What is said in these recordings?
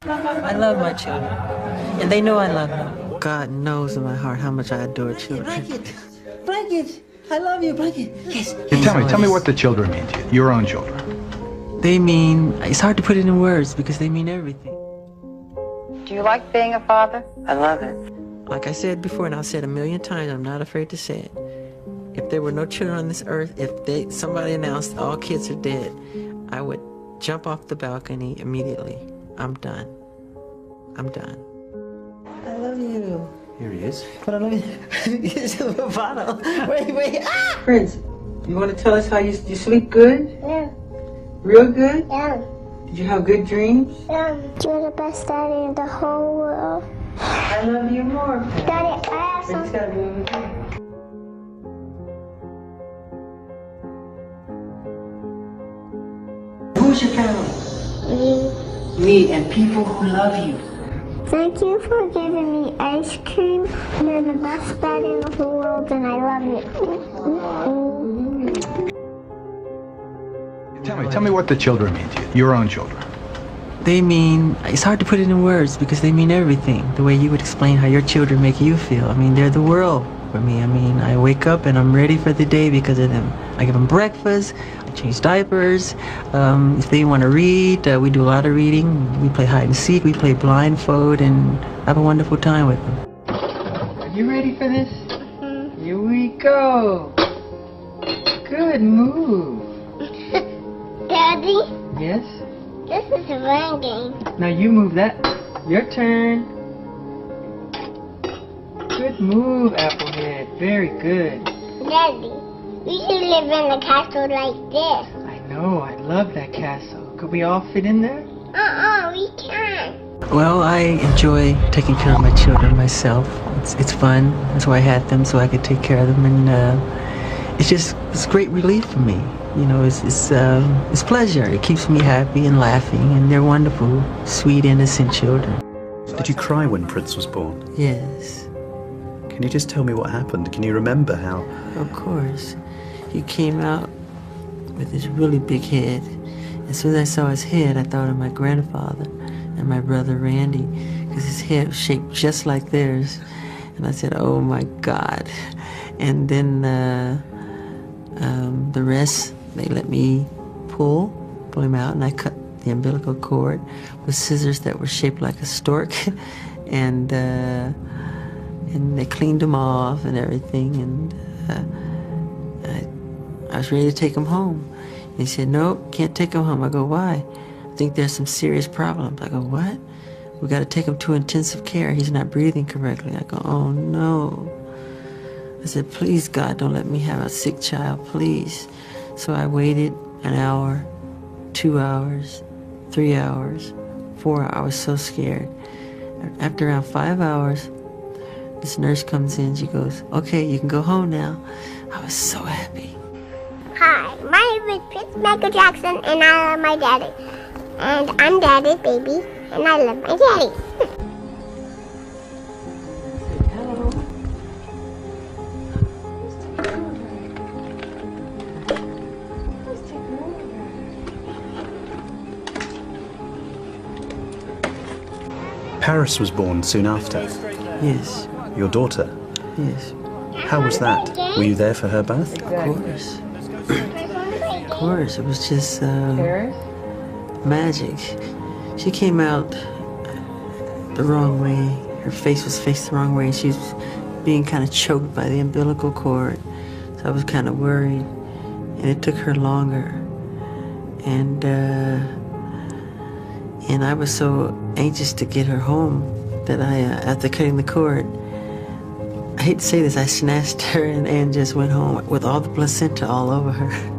I love my children, and they know I love them. God knows in my heart how much I adore children. Blanket, I love you, Blanket. Yes. Tell me what the children mean to you, your own children. They mean, it's hard to put it in words because they mean everything. Do you like being a father? I love it. Like I said before, and I've said a million times, I'm not afraid to say it. If there were no children on this earth, if somebody announced all kids are dead, I would jump off the balcony immediately. I'm done. I'm done. I love you. Here he is. But I love you. It's a bottle. Wait. Ah! Prince, you want to tell us how you sleep good? Yeah. Real good? Yeah. Did you have good dreams? Yeah. You're the best daddy in the whole world. I love you more. Daddy, I have Prince some. gotta be over here. Who's your family? Me and people who love you. Thank you for giving me ice cream. You're the best daddy in the whole world, and I love you. Tell me what the children mean to you, your own children. They mean, it's hard to put it in words because they mean everything. The way you would explain how your children make you feel. I mean, they're the world for me. I mean, I wake up and I'm ready for the day because of them. I give them breakfast, I change diapers. If they want to read, we do a lot of reading. We play hide and seek, we play blindfold, and have a wonderful time with them. Are you ready for this? Mm-hmm. Here we go. Good move. Daddy, Yes? this is a run game. Now you move that. Your turn. Good move, Applehead. Very good. Daddy, we should live in a castle like this. I know, I love that castle. Could we all fit in there? We can't. Well, I enjoy taking care of my children myself. It's fun. That's why I had them, so I could take care of them. And it's great relief for me. You know, it's pleasure. It keeps me happy and laughing, and they're wonderful, sweet, innocent children. Did you cry when Prince was born? Yes, Can you just tell me what happened? Can you remember how? of course. He came out with this really big head. As soon as I saw his head, I thought of my grandfather and my brother Randy, because his head was shaped just like theirs. And I said, oh my God. And then the rest, they let me pull him out, and I cut the umbilical cord with scissors that were shaped like a stork. And they cleaned him off and everything, and I was ready to take him home. And he said, nope, can't take him home. I go, why? I think there's some serious problems. I go, what? We got to take him to intensive care. He's not breathing correctly. I go, oh no. I said, please God, don't let me have a sick child, please. So I waited an hour, 2 hours, 3 hours, 4 hours. I was so scared. After around 5 hours, this nurse comes in. She goes, okay, you can go home now. I was so happy. Hi, my name is Prince Michael Jackson, and I love my daddy. And I'm Daddy's baby, and I love my daddy. Paris was born soon after. Yes, Your daughter. yes, How was that? Were you there for her birth? of course. Of course, it was just magic. She came out the wrong way. Her face was faced the wrong way. She was being kind of choked by the umbilical cord. So I was kind of worried, and it took her longer. And I was so anxious to get her home that after cutting the cord, I hate to say this, I snatched her and just went home with all the placenta all over her.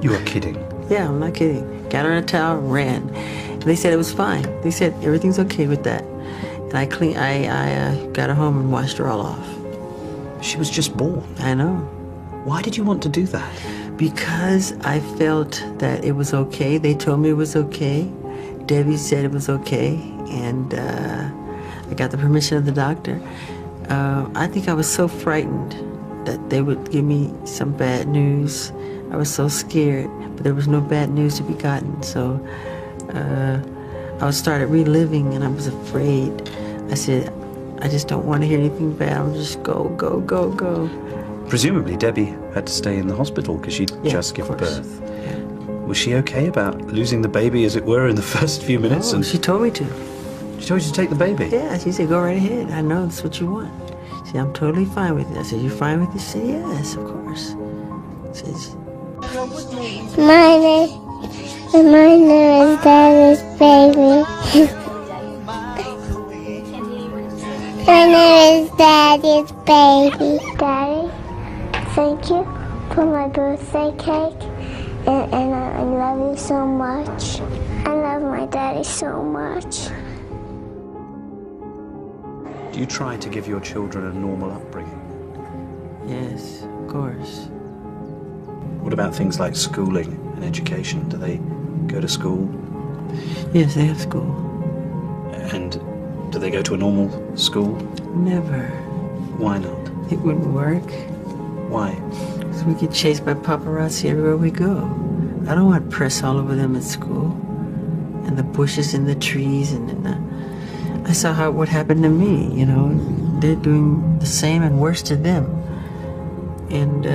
You are kidding. Yeah, I'm not kidding. Got her in a towel, ran. And they said it was fine. They said everything's okay with that. And I got her home and washed her all off. She was just born. I know. Why did you want to do that? Because I felt that it was okay. They told me it was okay. Debbie said it was okay. And I got the permission of the doctor. I think I was so frightened that they would give me some bad news. I was so scared, but there was no bad news to be gotten. So I started reliving, and I was afraid. I said, I just don't want to hear anything bad. I'm just go, go, go, go. Presumably Debbie had to stay in the hospital because she'd just given birth. Yeah. Was she okay about losing the baby, as it were, in the first few minutes? Oh, And she told me to. she told you to take the baby? Yeah, she said, go right ahead. I know that's what you want. She said, I'm totally fine with it. I said, you fine with it? She said, yes, of course. She said, My name is Daddy's baby. My name is Daddy's baby. Daddy, thank you for my birthday cake. And I love you so much. I love my daddy so much. Do you try to give your children a normal upbringing? yes, of course. What about things like schooling and education? Do they go to school? Yes, they have school. And do they go to a normal school? Never. Why not? It wouldn't work. Why? So we get chased by paparazzi everywhere we go. I don't want press all over them at school. And the bushes and the trees and I saw what happened to me, you know. They're doing the same and worse to them. And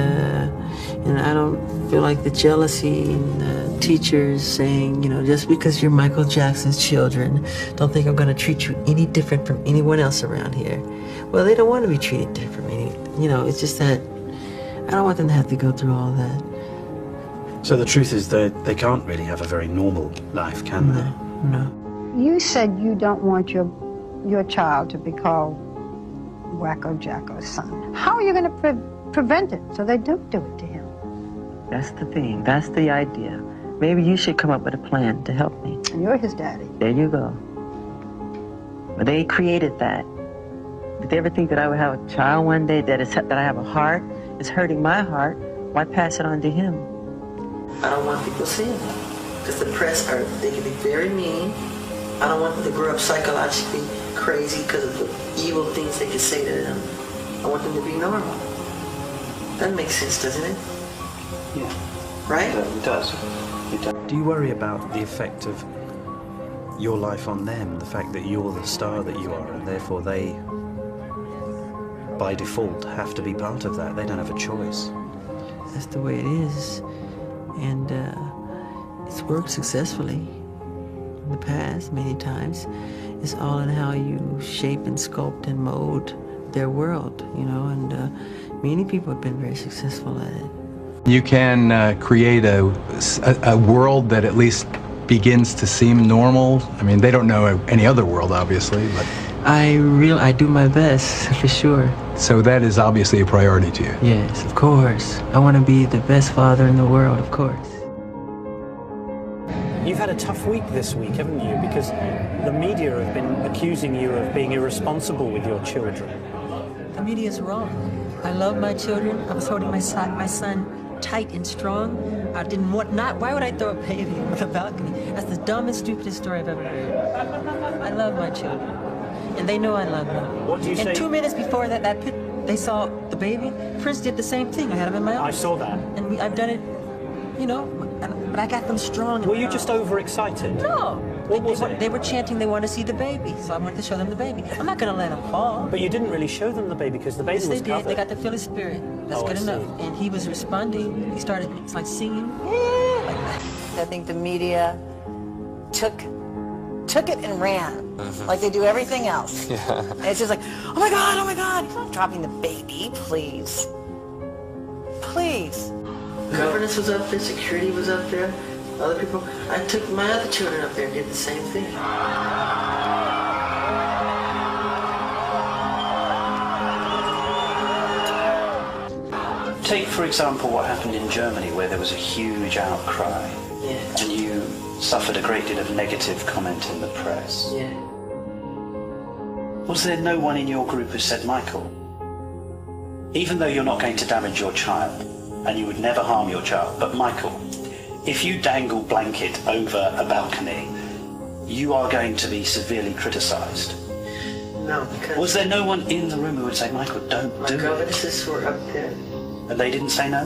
I don't feel like the jealousy and the teachers saying, you know, just because you're Michael Jackson's children, don't think I'm going to treat you any different from anyone else around here. Well, they don't want to be treated different from any, you know, it's just that I don't want them to have to go through all that. So the truth is that they can't really have a very normal life, can they? No. You said you don't want your child to be called Wacko Jacko's son. How are you going to prevent it so they don't do it to him? That's the thing. That's the idea. Maybe you should come up with a plan to help me. And you're his daddy. There you go. But they created that. Did they ever think that I would have a child one day that I have a heart? It's hurting my heart. Why pass it on to him? I don't want people seeing that. Because the press, they can be very mean. I don't want them to grow up psychologically crazy because of the evil things they can say to them. I want them to be normal. That makes sense, doesn't it? Yeah. Right? It does. Do you worry about the effect of your life on them, the fact that you're the star that you are, and therefore they, by default, have to be part of that? They don't have a choice. That's the way it is. And it's worked successfully in the past many times. It's all in how you shape and sculpt and mold their world, you know, and many people have been very successful at it. You can create a world that at least begins to seem normal. I mean, they don't know any other world, obviously, but... I do my best, for sure. So that is obviously a priority to you. Yes, of course. I want to be the best father in the world, of course. You've had a tough week this week, haven't you? Because the media have been accusing you of being irresponsible with your children. The media's wrong. I love my children. I was holding my son tight and strong. I didn't want, why would I throw a baby over the balcony? That's the dumbest, stupidest story I've ever heard. I love my children. And they know I love them. What do you say? And 2 minutes before they saw the baby, Prince did the same thing. I had him in my arms. I saw that. And I've done it, you know, but I got them strong. Were you just overexcited? No. What was it? They were chanting they want to see the baby, so I wanted to show them the baby. I'm not going to let them fall. But you didn't really show them the baby because the baby Yes, was they did. covered. They got to feel his spirit. That's Oh, good I enough. see. And he was responding. He started, it's like singing. Yeah, like that. I think the media took it and ran, like they do everything else. Yeah. And it's just like, oh my God, he's not dropping the baby, please. Please. Governance was up there, security was up there, other people. I took my other children up there and did the same thing. Take, for example, what happened in Germany, where there was a huge outcry, Yeah. and you suffered a great deal of negative comment in the press. Yeah. Was there no one in your group who said, Michael, even though you're not going to damage your child, and you would never harm your child, but Michael, if you dangle blanket over a balcony, you are going to be severely criticised? No, because Was there no one in the room who would say, Michael, don't my do it? governesses were up there. And they didn't say no?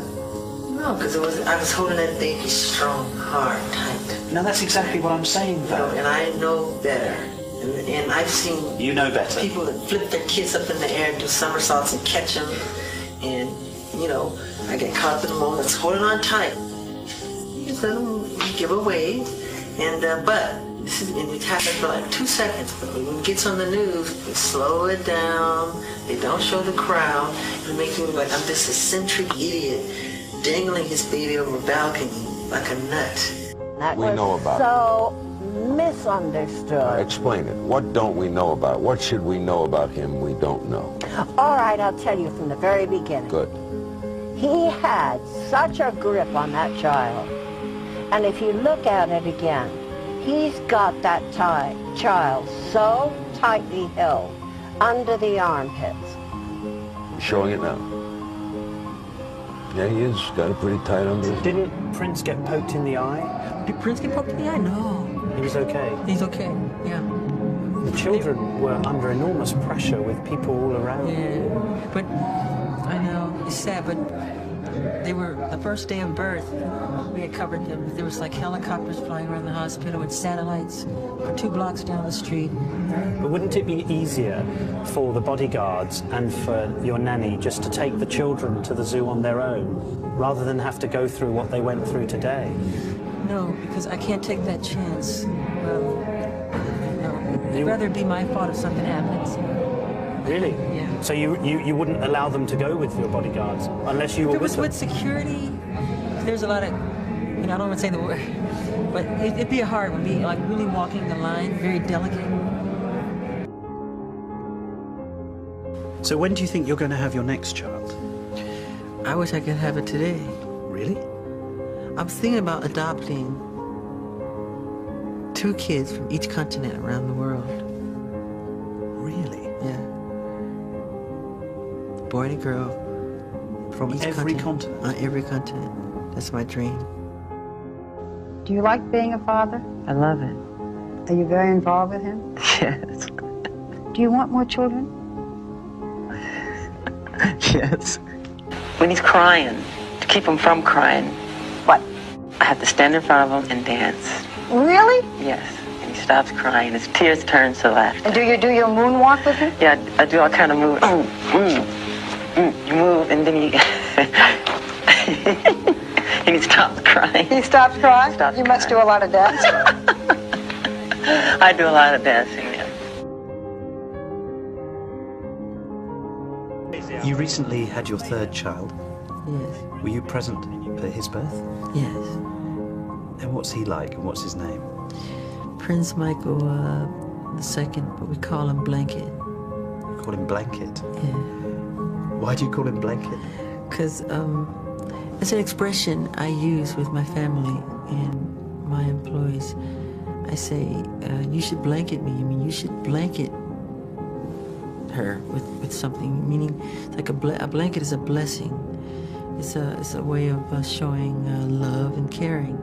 No, because I was holding that baby strong, hard, tight. No, that's exactly what I'm saying, though. And I know better. And I've seen You know better. people that flip their kids up in the air and do somersaults and catch them. And, you know, I get caught up in the moment. It's holding on tight. You let them give away. And, but, and it happens for like 2 seconds. But when it gets on the news, they slow it down. They don't show the crowd. And it makes me look like I'm this eccentric idiot dangling his baby over a balcony like a nut. That We was know about so misunderstood. Explain it. What don't we know about it? What should we know about him we don't know? All right, I'll tell you from the very beginning. Good. He had such a grip on that child. And if you look at it again, he's got that child so tightly held under the armpits. Showing it now. Yeah, he is. Got it pretty tight under. Didn't Prince get poked in the eye? Did Prince get poked in the eye? No. He was okay. He's okay, yeah. The children were under enormous pressure with people all around. Yeah, but I know, it's sad, but they were, the first day of birth, we had covered them. There was like helicopters flying around the hospital with satellites for 2 blocks down the street. But wouldn't it be easier for the bodyguards and for your nanny just to take the children to the zoo on their own, rather than have to go through what they went through today? No, because I can't take that chance. No. It'd rather be my fault if something happens. Really? Yeah. So you wouldn't allow them to go with your bodyguards unless you were If it was with with security, there's a lot of, you know, I don't want to say the word, but it'd be a hard one, be like really walking the line, very delicate. So when do you think you're going to have your next child? I wish I could have it today. Really? I was thinking about adopting 2 kids from each continent around the world. Really? Yeah. Boy and a girl. From each every continent? On every continent. That's my dream. Do you like being a father? I love it. Are you very involved with him? Yes. Do you want more children? Yes. When he's crying, to keep him from crying, What? I have to stand in front of him and dance. Really? Yes. And he stops crying. His tears turn to laughter. And do you do your moonwalk with him? Yeah, I do all kind of moves. You move, and then he... and he stops crying. He stops crying? Stops You must do crying. a lot of dancing. I do a lot of dancing, yeah. You recently had your 3rd child. Yes. Were you present at his birth? Yes. And what's he like, and what's his name? Prince Michael II, but we call him Blanket. You call him Blanket? Yeah. Why do you call him Blanket? Because it's an expression I use with my family and my employees. I say, you should blanket me. I mean, you should blanket her with something, meaning like a blanket is a blessing. It's a way of showing love and caring.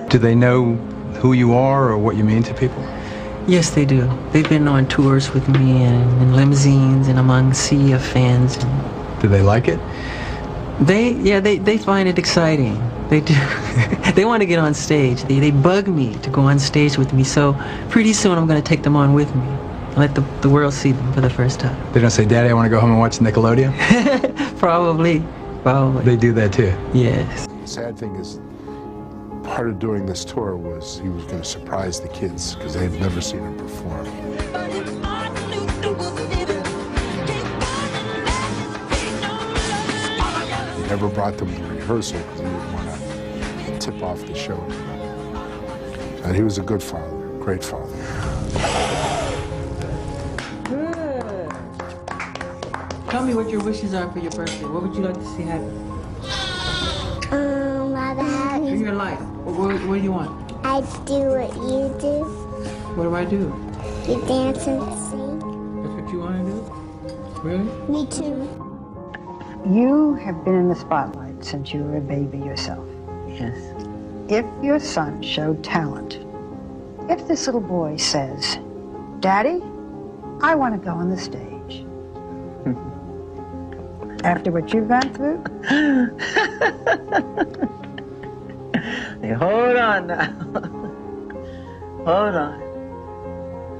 Do they know who you are or what you mean to people? Yes, they do. They've been on tours with me and in limousines and among sea of fans. Do they like it? They find it exciting. They do. They want to get on stage. They bug me to go on stage with me. So pretty soon I'm going to take them on with me and let the world see them for the first time. They don't say, Daddy, I want to go home and watch Nickelodeon? Probably. They do that too? Yes. The sad thing is, part of doing this tour was he was going to surprise the kids because they had never seen him perform. He never brought them to rehearsal because he didn't want to tip off the show. And he was a good father, great father. Good. Tell me what your wishes are for your birthday. What would you like to see happen in your life? What do you want? I do what you do. What do I do? You dance and sing. That's what you want to do? Really? Me too. You have been in the spotlight since you were a baby yourself. Yes. If your son showed talent, if this little boy says, Daddy, I want to go on the stage, After what you've gone through? Hey, hold on now. Hold on.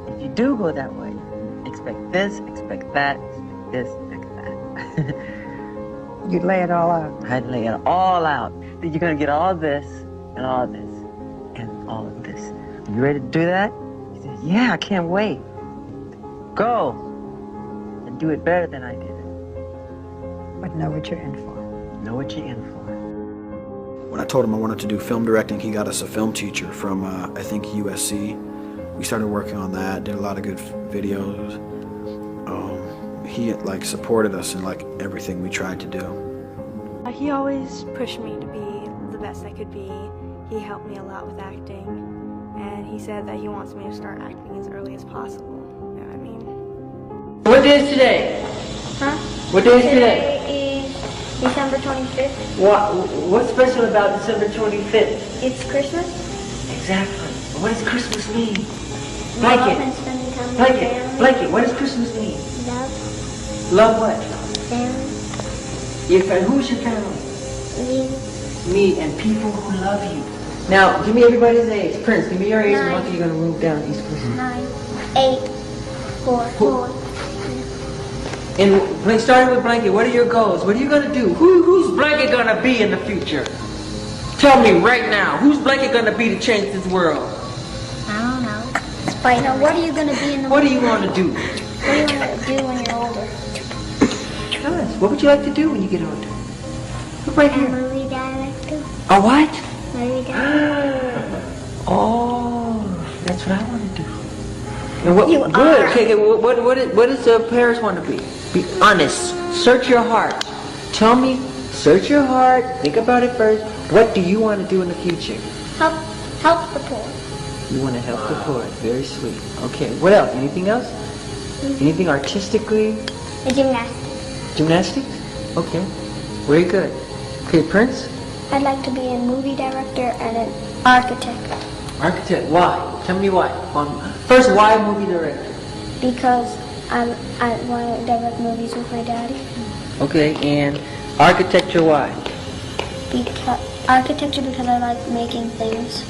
If you do go that way, expect this, expect that, expect this, expect that. You'd lay it all out. I'd lay it all out. Then you're going to get all this, and all this, and all of this. Are you ready to do that? He said, yeah, I can't wait. Go. And do it better than I did it. But know what you're in for. Know what you're in for. When I told him I wanted to do film directing, he got us a film teacher from, I think, USC. We started working on that, did a lot of good videos. He, like, supported us in, like, everything we tried to do. He always pushed me to be the best I could be. He helped me a lot with acting. And he said that he wants me to start acting as early as possible. You know what I mean? What day is today? Huh? What day is today? Today is December 25th. What's special about December 25th? It's Christmas. Exactly. What does Christmas mean? Love and spending time with family. Blanket, what does Christmas mean? Love, Love what? family, Your family. Who's your family? me, Me and people who love you. Now, give me everybody's age. Prince, give me your age. 9. And both of you are going to move down East Coast. 9, 8, 4. And starting with Blanket, what are your goals? What are you going to do? Who's Blanket going to be in the future? Tell me right now. Who's Blanket going to be to change this world? I don't know. Spider, what are you going to be in the What do you want to do? What do you want to do when you're older? Tell us. What would you like to do when you get older? Look right A here. movie director. A what? Movie director. Oh, that's what I want to do. And what? You Good. are. Okay. What does Paris want to be? Be honest. Search your heart. Tell me. Search your heart. Think about it first. What do you want to do in the future? Help the poor. You want to help the poor. Very sweet. Okay. What else? Anything else? Anything artistically? A gymnastics. Gymnastics? Okay. Very good. Okay, Prince? I'd like to be a movie director and an architect. Architect. Why? Tell me why. First, why movie director? Because I want to direct movies with my daddy. Okay, and architecture, why? Architecture because I like making things.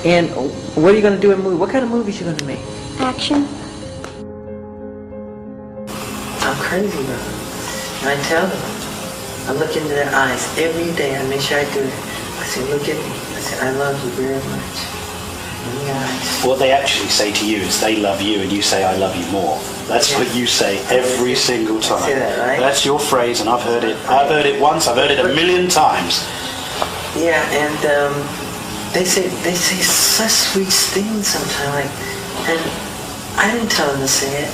And what are you going to do in a movie? What kind of movies you going to make? Action. I'm crazy, bro. I tell them. I look into their eyes every day. I make sure I do it. I say, look at me. I say, I love you very much. In the eyes. What they actually say to you is they love you and you say, I love you more. That's what you say every single time. Say that, right? That's your phrase, and I've heard it. I've heard it once, I've heard it 1,000,000 times. Yeah, and they say such sweet things sometimes, like, and I didn't tell them to say it.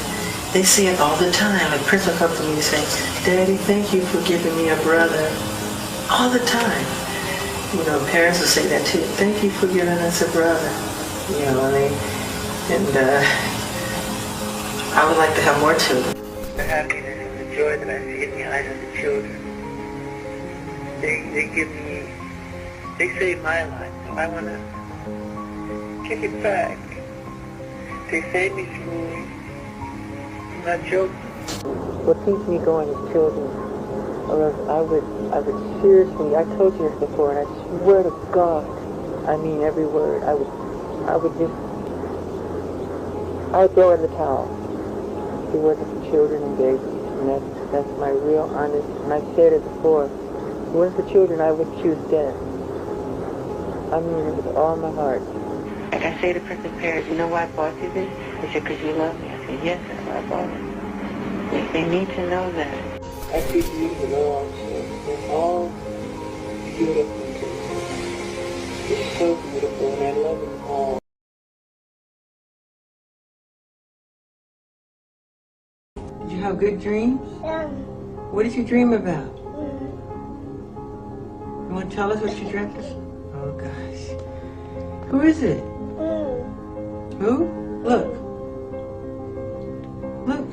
They say it all the time. Like Prince will come to me and say, Daddy, thank you for giving me a brother. All the time. You know, parents will say that too. Thank you for giving us a brother. You know, and I would like to have more children. The happiness and the joy that I see in the eyes of the children, they save my life. So I want to kick it back. They save me through. I'm not joking. What keeps me going is children. Or else I would seriously, I told you this before, and I swear to God, I mean every word, I would throw in the towel. If it wasn't for children and babies, and that's my real honest, and I've said it before, if it wasn't for children, I would choose death. I mean it with all my heart. Like I say to Princess Paris, you know why I bought you this? They said, because you love me. I said, yes, that's why I bought it. They need to know that. I treat you with all children. They're all beautiful. It's so beautiful, and I love them all. Did you have good dreams? Yeah. What did you dream about? You want to tell us what you dreamt? Oh, gosh. Who is it? Who? Look. Look.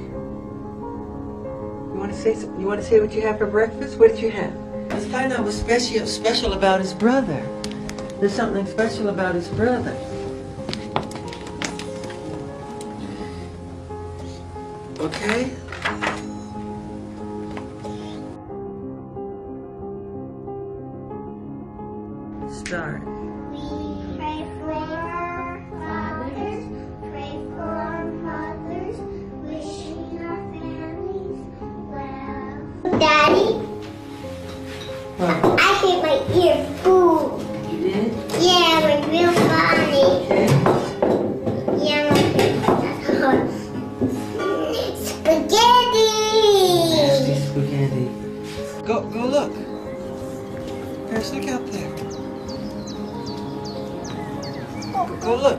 You want to say what you had for breakfast? What did you have? Let's find out what's special about his brother. There's something special about his brother. Okay?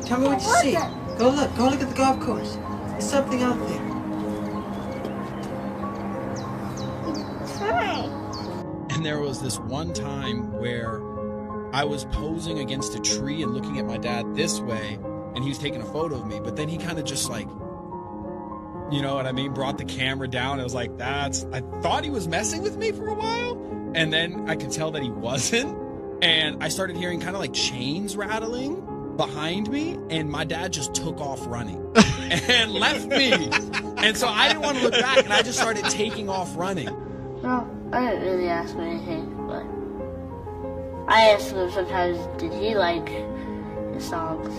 Tell me what you see. Go look at the golf course. There's something out there. And there was this one time where I was posing against a tree and looking at my dad this way, and he was taking a photo of me, but then he kind of just like, you know what I mean, brought the camera down. I was like, I thought he was messing with me for a while, and then I could tell that he wasn't, and I started hearing kind of like chains rattling behind me, and my dad just took off running and left me. And so I didn't want to look back, and I just started taking off running. No, I didn't really ask him anything, but I asked him sometimes, did he like his songs?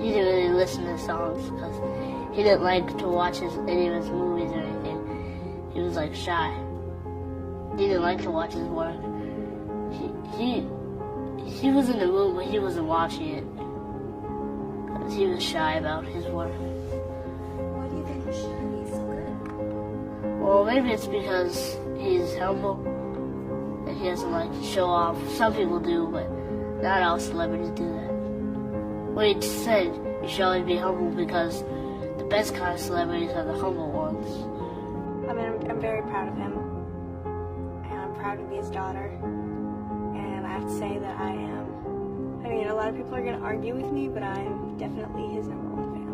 He didn't really listen to songs because he didn't like to watch any of his movies or anything. He was like shy. He didn't like to watch his work. He was in the room, but he wasn't watching it because he was shy about his work. Why do you think he's so good? Well, maybe it's because he's humble and he doesn't like to show off. Some people do, but not all celebrities do that. Well, he said you should always be humble because the best kind of celebrities are the humble ones. I mean, I'm very proud of him, and I'm proud to be his daughter, and I have to say that I am. I mean, a lot of people are going to argue with me, but I'm definitely his #1 fan.